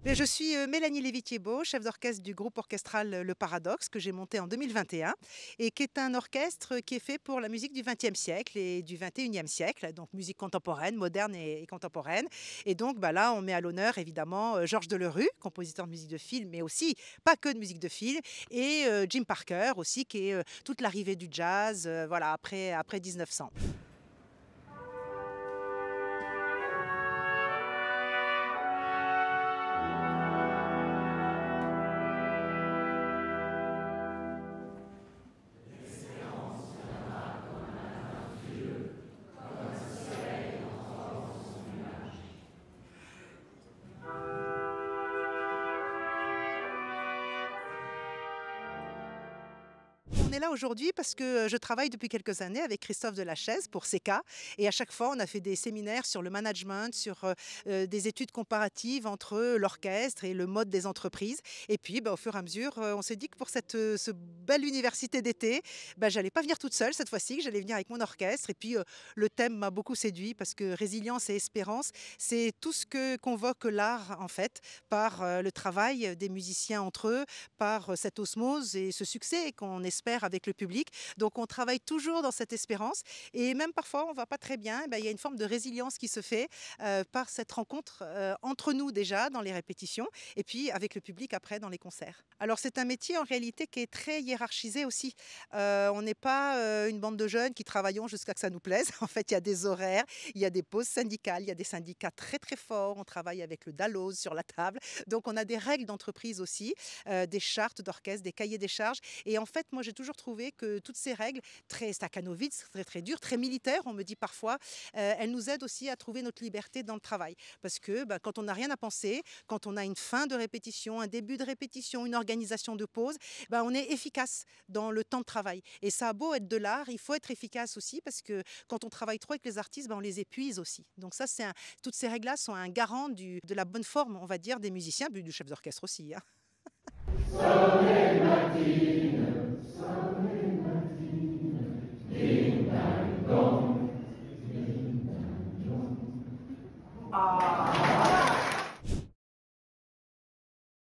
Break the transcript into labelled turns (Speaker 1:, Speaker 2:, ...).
Speaker 1: Je suis Mélanie Lévy-Thiebaud, chef d'orchestre du groupe orchestral Le Paradoxe que j'ai monté en 2021 et qui est un orchestre qui est fait pour la musique du XXe siècle et du XXIe siècle, donc musique contemporaine, moderne et contemporaine. Et donc là, on met à l'honneur évidemment Georges Delerue, compositeur de musique de film, mais aussi pas que de musique de film, et Jim Parker aussi, qui est toute l'arrivée du jazz, voilà, après 1900. On est là aujourd'hui parce que je travaille depuis quelques années avec Christophe Delachaise pour CECA et à chaque fois on a fait des séminaires sur le management, sur des études comparatives entre l'orchestre et le mode des entreprises. Et puis au fur et à mesure on s'est dit que pour ce belle université d'été, j'allais pas venir toute seule cette fois-ci, que j'allais venir avec mon orchestre. Et puis le thème m'a beaucoup séduit parce que résilience et espérance, c'est tout ce que convoque l'art en fait, par le travail des musiciens entre eux, par cette osmose et ce succès qu'on espère avec le public. Donc on travaille toujours dans cette espérance et même parfois on va pas très bien, il y a une forme de résilience qui se fait par cette rencontre entre nous déjà dans les répétitions et puis avec le public après dans les concerts. Alors c'est un métier en réalité qui est très hiérarchisé aussi. On n'est pas une bande de jeunes qui travaillons jusqu'à que ça nous plaise. En fait, il y a des horaires, il y a des pauses syndicales, il y a des syndicats très très forts. On travaille avec le DALOS sur la table. Donc on a des règles d'entreprise aussi, des chartes d'orchestre, des cahiers des charges. Et en fait, moi j'ai toujours trouvé que toutes ces règles, très staccanovites, très très dures, très militaires, on me dit parfois, elles nous aident aussi à trouver notre liberté dans le travail. Parce que quand on n'a rien à penser, quand on a une fin de répétition, un début de répétition, une organisation de pause, on est efficace dans le temps de travail. Et ça a beau être de l'art, il faut être efficace aussi parce que quand on travaille trop avec les artistes, on les épuise aussi. Donc ça, toutes ces règles-là sont un garant de la bonne forme, on va dire, des musiciens, du chef d'orchestre aussi, hein.